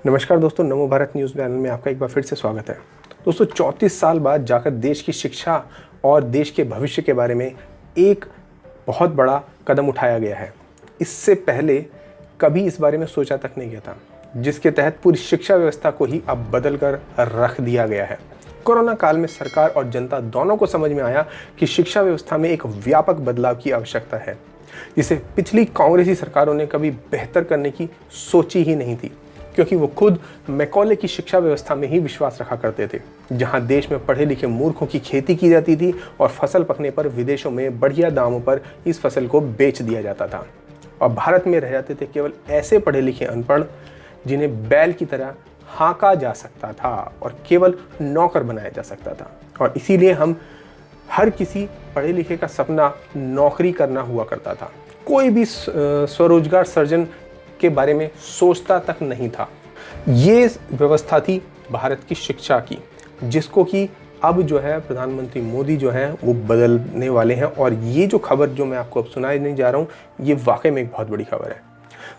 नमस्कार दोस्तों, नमो Bharat news channel में आपका एक बार फिर से स्वागत है। दोस्तों 34 साल बाद जाकर देश की शिक्षा और देश के भविष्य के बारे में एक बहुत बड़ा कदम उठाया गया है। इससे पहले कभी इस बारे में सोचा तक नहीं गया था, जिसके तहत पूरी शिक्षा व्यवस्था को ही अब बदल कर रख दिया गया है। कोरोना काल में सरकार और जनता दोनों को समझ में आया कि शिक्षा व्यवस्था में एक व्यापक बदलाव की आवश्यकता है, जिसे पिछली कांग्रेसी सरकारों ने कभी बेहतर करने की सोची ही नहीं थी, क्योंकि वो खुद मैकॉले की शिक्षा व्यवस्था में ही विश्वास रखा करते थे, जहां देश में पढ़े लिखे मूर्खों की खेती की जाती थी और फसल पकने पर विदेशों में बढ़िया दामों पर इस फसल को बेच दिया जाता था। और भारत में रह जाते थे केवल ऐसे पढ़े लिखे अनपढ़ जिन्हें बैल की तरह हाँका जा सकता था और केवल नौकर बनाया जा सकता था। और इसीलिए हम हर किसी पढ़े लिखे का सपना नौकरी करना हुआ करता था। कोई भी स्वरोजगार सर्जन के बारे में सोचता तक नहीं था। ये व्यवस्था थी भारत की शिक्षा की, जिसको कि अब जो है प्रधानमंत्री मोदी जो हैं वो बदलने वाले हैं। और ये जो खबर जो मैं आपको अब सुनाने जा रहा हूँ, ये वाकई में एक बहुत बड़ी खबर है।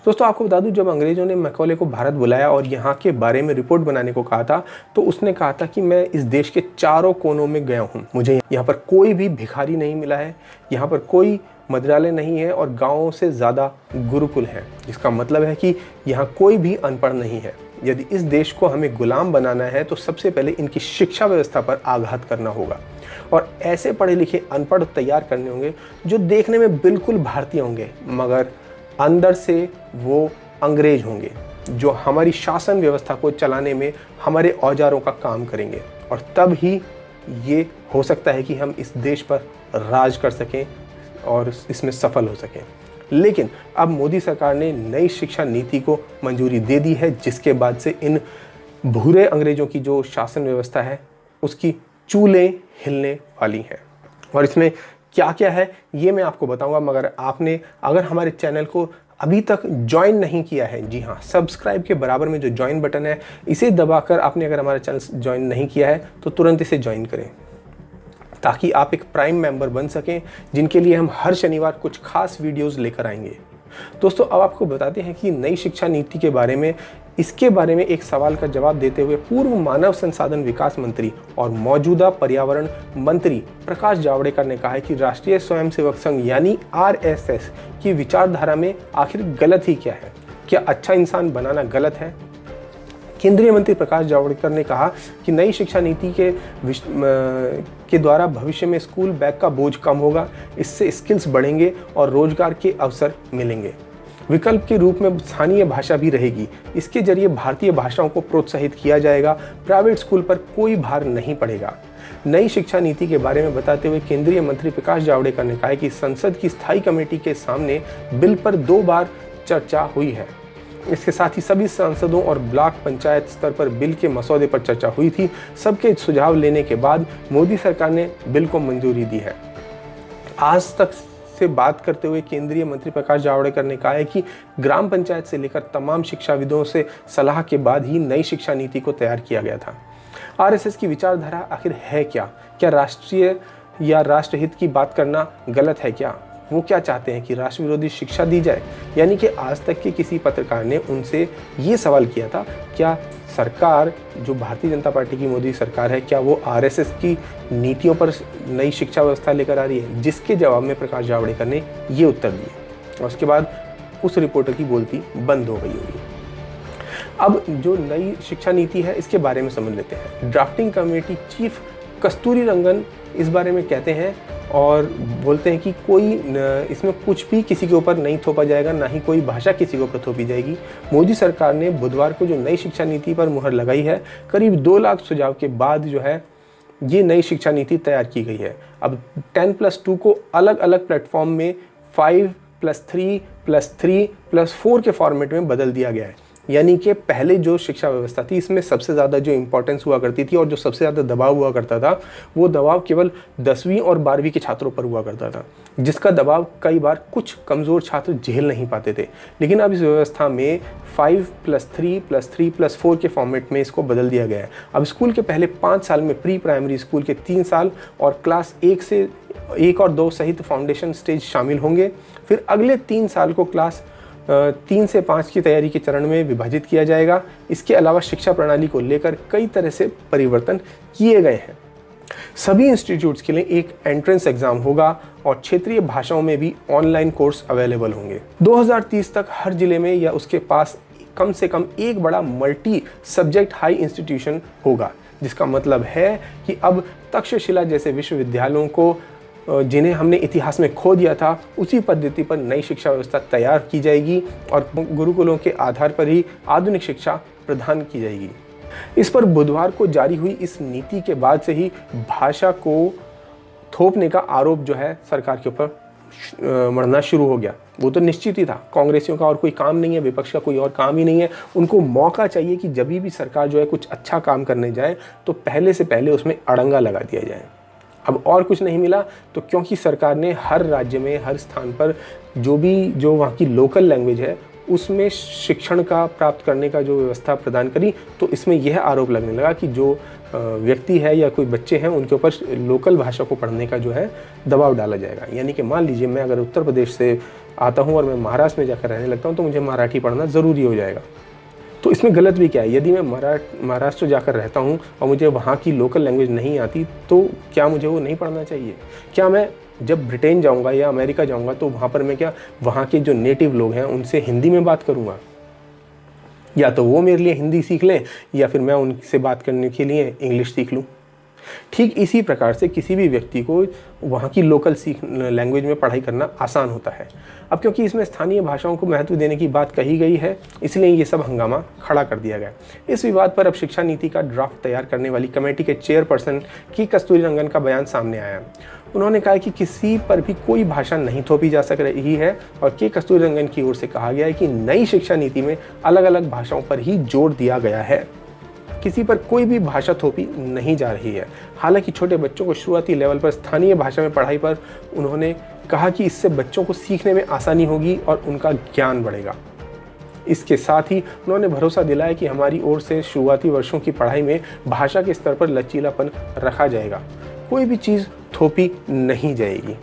दोस्तों आपको बता दूं, जब अंग्रेजों ने मैकॉले को भारत बुलाया और यहाँ के बारे में रिपोर्ट बनाने को कहा था, तो उसने कहा था कि मैं इस देश के चारों कोनों में गया हूँ, मुझे यहाँ पर कोई भी भिखारी नहीं मिला है, यहाँ पर कोई मदिरालय नहीं है और गाँवों से ज़्यादा गुरुकुल हैं। इसका मतलब है कि यहाँ कोई भी अनपढ़ नहीं है। यदि इस देश को हमें गुलाम बनाना है तो सबसे पहले इनकी शिक्षा व्यवस्था पर आघात करना होगा और ऐसे पढ़े लिखे अनपढ़ तैयार करने होंगे जो देखने में बिल्कुल भारतीय होंगे, मगर अंदर से वो अंग्रेज होंगे, जो हमारी शासन व्यवस्था को चलाने में हमारे औजारों का काम करेंगे। और तब ही ये हो सकता है कि हम इस देश पर राज कर सकें और इसमें सफल हो सकें। लेकिन अब मोदी सरकार ने नई शिक्षा नीति को मंजूरी दे दी है, जिसके बाद से इन भूरे अंग्रेजों की जो शासन व्यवस्था है उसकी चूलें हिलने वाली हैं। और इसमें क्या क्या है ये मैं आपको बताऊंगा, मगर आपने अगर हमारे चैनल को अभी तक ज्वाइन नहीं किया है, जी हाँ, सब्सक्राइब के बराबर में जो ज्वाइन बटन है इसे दबाकर आपने अगर हमारा चैनल ज्वाइन नहीं किया है तो तुरंत इसे ज्वाइन करें, ताकि आप एक प्राइम मेंबर बन सकें, जिनके लिए हम हर शनिवार कुछ खास वीडियोस लेकर आएंगे। दोस्तों अब आपको बताते हैं कि नई शिक्षा नीति के बारे में, इसके बारे में एक सवाल का जवाब देते हुए पूर्व मानव संसाधन विकास मंत्री और मौजूदा पर्यावरण मंत्री प्रकाश जावड़ेकर ने कहा है कि राष्ट्रीय स्वयंसेवक संघ यानी RSS की विचारधारा में आखिर गलत ही क्या है। क्या अच्छा इंसान बनाना गलत है? केंद्रीय मंत्री प्रकाश जावड़ेकर ने कहा कि नई शिक्षा नीति के द्वारा भविष्य में स्कूल बैग का बोझ कम होगा, इससे स्किल्स बढ़ेंगे और रोजगार के अवसर मिलेंगे। विकल्प के रूप में स्थानीय भाषा भी रहेगी। इसके जरिए भारतीय भाषाओं को प्रोत्साहित किया जाएगा। प्राइवेट स्कूल पर कोई भार नहीं पड़ेगा। नई शिक्षा नीति के बारे में बताते हुए केंद्रीय मंत्री प्रकाश जावड़ेकर ने कहा कि संसद की स्थायी कमेटी के सामने बिल पर 2 बार चर्चा हुई है। इसके साथ ही सभी सांसदों और ब्लॉक पंचायत स्तर पर बिल के मसौदे पर चर्चा हुई थी। सबके सुझाव लेने के बाद मोदी सरकार ने बिल को मंजूरी दी है। आज तक से बात करते हुए केंद्रीय मंत्री प्रकाश जावड़ेकर ने कहा है कि ग्राम पंचायत से लेकर तमाम शिक्षाविदों से सलाह के बाद ही नई शिक्षा नीति को तैयार किया गया था। RSS की विचारधारा आखिर है क्या? क्या राष्ट्रीय या राष्ट्रहित की बात करना गलत है क्या? वो क्या चाहते हैं कि राष्ट्र विरोधी शिक्षा दी जाए? यानी कि आज तक के किसी पत्रकार ने उनसे ये सवाल किया था, क्या सरकार जो भारतीय जनता पार्टी की मोदी सरकार है, क्या वो RSS की नीतियों पर नई शिक्षा व्यवस्था लेकर आ रही है? जिसके जवाब में प्रकाश जावड़ेकर ने ये उत्तर दिए और उसके बाद उस रिपोर्टर की बोलती बंद हो गई होगी। अब जो नई शिक्षा नीति है इसके बारे में समझ लेते हैं। ड्राफ्टिंग कमेटी चीफ कस्तूरी रंगन इस बारे में कहते हैं और बोलते हैं कि कोई इसमें कुछ भी किसी के ऊपर नहीं थोपा जाएगा, ना ही कोई भाषा किसी के ऊपर थोपी जाएगी। मोदी सरकार ने बुधवार को जो नई शिक्षा नीति पर मुहर लगाई है, करीब 2 लाख सुझाव के बाद जो है ये नई शिक्षा नीति तैयार की गई है। अब 10+2 को अलग अलग प्लेटफॉर्म में 5+3+3+4 के फॉर्मेट में बदल दिया गया है। यानी कि पहले जो शिक्षा व्यवस्था थी इसमें सबसे ज़्यादा जो इम्पोर्टेंस हुआ करती थी और जो सबसे ज़्यादा दबाव हुआ करता था, वो दबाव केवल 10वीं और 12वीं के छात्रों पर हुआ करता था, जिसका दबाव कई बार कुछ कमज़ोर छात्र झेल नहीं पाते थे। लेकिन अब इस व्यवस्था में 5+3+3+4 के फॉर्मेट में इसको बदल दिया गया है। अब स्कूल के पहले 5 साल में प्री प्राइमरी स्कूल के 3 साल और क्लास 1 और 2 सहित फाउंडेशन स्टेज शामिल होंगे। फिर अगले 3 साल को क्लास 3 से 5 की तैयारी के चरण में विभाजित किया जाएगा। इसके अलावा शिक्षा प्रणाली को लेकर कई तरह से परिवर्तन किए गए हैं। सभी इंस्टीट्यूट्स के लिए एक एंट्रेंस एग्जाम होगा और क्षेत्रीय भाषाओं में भी ऑनलाइन कोर्स अवेलेबल होंगे। 2030 तक हर जिले में या उसके पास कम से कम एक बड़ा मल्टी सब्जेक्ट हाई इंस्टीट्यूशन होगा, जिसका मतलब है कि अब तक्षशिला जैसे विश्वविद्यालयों को, जिन्हें हमने इतिहास में खो दिया था, उसी पद्धति पर नई शिक्षा व्यवस्था तैयार की जाएगी और गुरुकुलों के आधार पर ही आधुनिक शिक्षा प्रदान की जाएगी। इस पर बुधवार को जारी हुई इस नीति के बाद से ही भाषा को थोपने का आरोप जो है सरकार के ऊपर मढ़ना शुरू हो गया। वो तो निश्चित ही था, कांग्रेसियों का और कोई काम नहीं है, विपक्ष का कोई और काम ही नहीं है। उनको मौका चाहिए कि जब भी सरकार जो है कुछ अच्छा काम करने जाए तो पहले से पहले उसमें अड़ंगा लगा दिया जाए। अब और कुछ नहीं मिला तो क्योंकि सरकार ने हर राज्य में हर स्थान पर जो वहाँ की लोकल लैंग्वेज है उसमें शिक्षण का प्राप्त करने का जो व्यवस्था प्रदान करी, तो इसमें यह आरोप लगने लगा कि जो व्यक्ति है या कोई बच्चे हैं उनके ऊपर लोकल भाषा को पढ़ने का जो है दबाव डाला जाएगा। यानी कि मान लीजिए मैं अगर उत्तर प्रदेश से आता हूँ और मैं महाराष्ट्र में जाकर रहने लगता हूँ तो मुझे मराठी पढ़ना ज़रूरी हो जाएगा। तो इसमें गलत भी क्या है? यदि मैं महाराष्ट्र जाकर रहता हूँ और मुझे वहाँ की लोकल लैंग्वेज नहीं आती तो क्या मुझे वो नहीं पढ़ना चाहिए? क्या मैं जब ब्रिटेन जाऊँगा या अमेरिका जाऊँगा तो वहाँ पर मैं क्या वहाँ के जो नेटिव लोग हैं उनसे हिंदी में बात करूँगा? या तो वो मेरे लिए हिंदी सीख लें या फिर मैं उनसे बात करने के लिए इंग्लिश सीख लूँ। ठीक इसी प्रकार से किसी भी व्यक्ति को वहाँ की लोकल लैंग्वेज में पढ़ाई करना आसान होता है। अब क्योंकि इसमें स्थानीय भाषाओं को महत्व देने की बात कही गई है, इसलिए ये सब हंगामा खड़ा कर दिया गया। इस विवाद पर अब शिक्षा नीति का ड्राफ्ट तैयार करने वाली कमेटी के चेयरपर्सन के कस्तूरीरंगन का बयान सामने आया। उन्होंने कहा कि किसी पर भी कोई भाषा नहीं थोपी जा सक रही है और के कस्तूरीरंगन की ओर से कहा गया है कि नई शिक्षा नीति में अलग अलग भाषाओं पर ही जोर दिया गया है, किसी पर कोई भी भाषा थोपी नहीं जा रही है। हालांकि छोटे बच्चों को शुरुआती लेवल पर स्थानीय भाषा में पढ़ाई पर उन्होंने कहा कि इससे बच्चों को सीखने में आसानी होगी और उनका ज्ञान बढ़ेगा। इसके साथ ही उन्होंने भरोसा दिलाया कि हमारी ओर से शुरुआती वर्षों की पढ़ाई में भाषा के स्तर पर लचीलापन रखा जाएगा, कोई भी चीज़ थोपी नहीं जाएगी।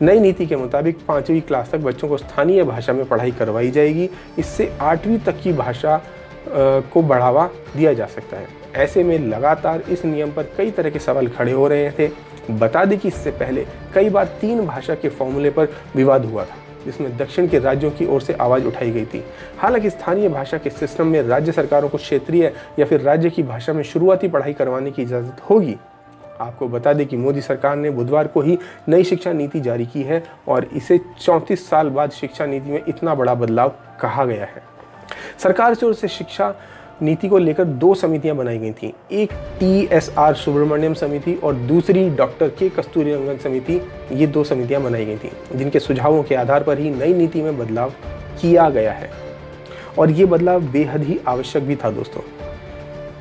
नई नीति के मुताबिक 5वीं क्लास तक बच्चों को स्थानीय भाषा में पढ़ाई करवाई जाएगी। इससे 8वीं तक की भाषा को बढ़ावा दिया जा सकता है। ऐसे में लगातार इस नियम पर कई तरह के सवाल खड़े हो रहे थे। बता दें कि इससे पहले कई बार 3 भाषा के फॉर्मूले पर विवाद हुआ था, जिसमें दक्षिण के राज्यों की ओर से आवाज़ उठाई गई थी। हालांकि स्थानीय भाषा के सिस्टम में राज्य सरकारों को क्षेत्रीय या फिर राज्य की भाषा में शुरुआती पढ़ाई करवाने की इजाज़त होगी। आपको बता दें कि मोदी सरकार ने बुधवार को ही नई शिक्षा नीति जारी की है और इसे 34 साल बाद शिक्षा नीति में इतना बड़ा बदलाव कहा गया है। सरकार की ओर से शिक्षा नीति को लेकर 2 समितियां बनाई गई थीं, एक TSR सुब्रमण्यम समिति और दूसरी डॉक्टर के कस्तूरीरंगन समिति। ये 2 समितियां बनाई गई थीं जिनके सुझावों के आधार पर ही नई नीति में बदलाव किया गया है और ये बदलाव बेहद ही आवश्यक भी था दोस्तों,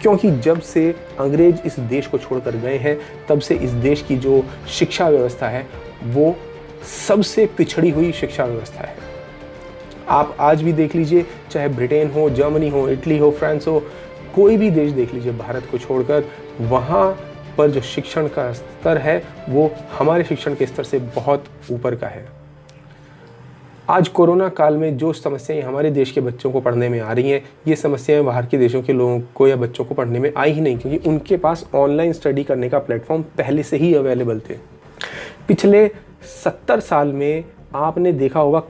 क्योंकि जब से अंग्रेज इस देश को छोड़कर गए हैं तब से इस देश की जो शिक्षा व्यवस्था है वो सबसे पिछड़ी हुई शिक्षा व्यवस्था है। आप आज भी देख लीजिए, चाहे ब्रिटेन हो, जर्मनी हो, इटली हो, फ्रांस हो, कोई भी देश देख लीजिए भारत को छोड़कर, वहाँ पर जो शिक्षण का स्तर है वो हमारे शिक्षण के स्तर से बहुत ऊपर का है। आज कोरोना काल में जो समस्याएं हमारे देश के बच्चों को पढ़ने में आ रही हैं, ये समस्याएं बाहर के देशों के लोगों को या बच्चों को पढ़ने में आई ही नहीं, क्योंकि उनके पास ऑनलाइन स्टडी करने का प्लेटफॉर्म पहले से ही अवेलेबल थे। पिछले 70 साल में आपने देखा होगा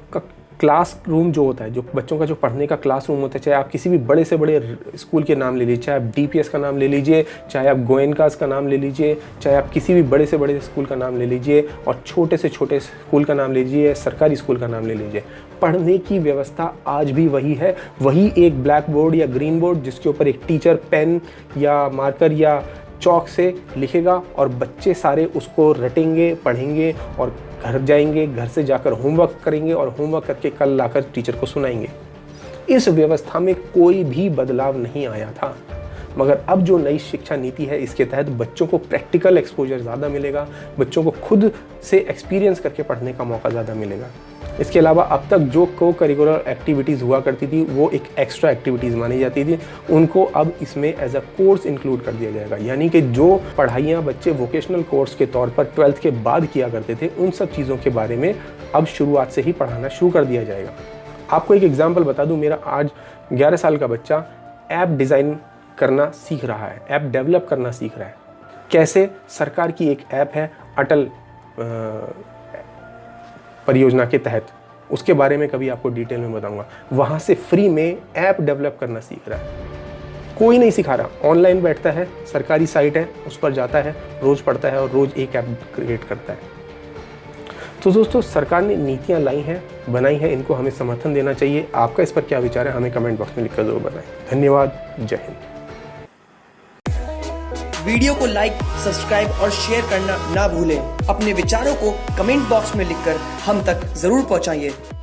क्लासरूम जो होता है, जो बच्चों का जो पढ़ने का क्लासरूम होता है, चाहे आप किसी भी बड़े से बड़े स्कूल के नाम ले लीजिए, चाहे आप DPS का नाम ले लीजिए, चाहे आप गोयनकास का नाम ले लीजिए, चाहे आप किसी भी बड़े से बड़े स्कूल का नाम ले लीजिए और छोटे से छोटे स्कूल का नाम ले लीजिए, सरकारी स्कूल का नाम ले लीजिए, पढ़ने की व्यवस्था आज भी वही है। वही एक ब्लैक बोर्ड या ग्रीन बोर्ड जिसके ऊपर एक टीचर पेन या मार्कर या चौक से लिखेगा और बच्चे सारे उसको रटेंगे, पढ़ेंगे और घर जाएंगे, घर से जाकर होमवर्क करेंगे और होमवर्क करके कल लाकर टीचर को सुनाएंगे। इस व्यवस्था में कोई भी बदलाव नहीं आया था, मगर अब जो नई शिक्षा नीति है इसके तहत बच्चों को प्रैक्टिकल एक्सपोजर ज़्यादा मिलेगा, बच्चों को खुद से एक्सपीरियंस करके पढ़ने का मौका ज़्यादा मिलेगा। इसके अलावा अब तक जो को करिकुलर एक्टिविटीज़ हुआ करती थी वो एक एक्स्ट्रा एक्टिविटीज़ मानी जाती थी, उनको अब इसमें एज अ कोर्स इंक्लूड कर दिया जाएगा। यानी कि जो पढ़ाइयाँ बच्चे वोकेशनल कोर्स के तौर पर 12th के बाद किया करते थे, उन सब चीज़ों के बारे में अब शुरुआत से ही पढ़ाना शुरू कर दिया जाएगा। आपको एक एग्जांपल बता दूं, मेरा आज 11 साल का बच्चा ऐप डिज़ाइन करना सीख रहा है, ऐप डेवलप करना सीख रहा है। कैसे? सरकार की एक ऐप है अटल परियोजना के तहत, उसके बारे में कभी आपको डिटेल में बताऊंगा। वहाँ से फ्री में ऐप डेवलप करना सीख रहा है। कोई नहीं सिखा रहा, ऑनलाइन बैठता है, सरकारी साइट है, उस पर जाता है, रोज़ पढ़ता है और रोज़ एक ऐप क्रिएट करता है। तो दोस्तों, सरकार ने नीतियाँ लाई हैं, बनाई हैं, इनको हमें समर्थन देना चाहिए। आपका इस पर क्या विचार है, हमें कमेंट बॉक्स में लिखकर जरूर बताएं। धन्यवाद। जय हिंद। वीडियो को लाइक, सब्सक्राइब और शेयर करना ना भूलें। अपने विचारों को कमेंट बॉक्स में लिखकर हम तक जरूर पहुंचाइए।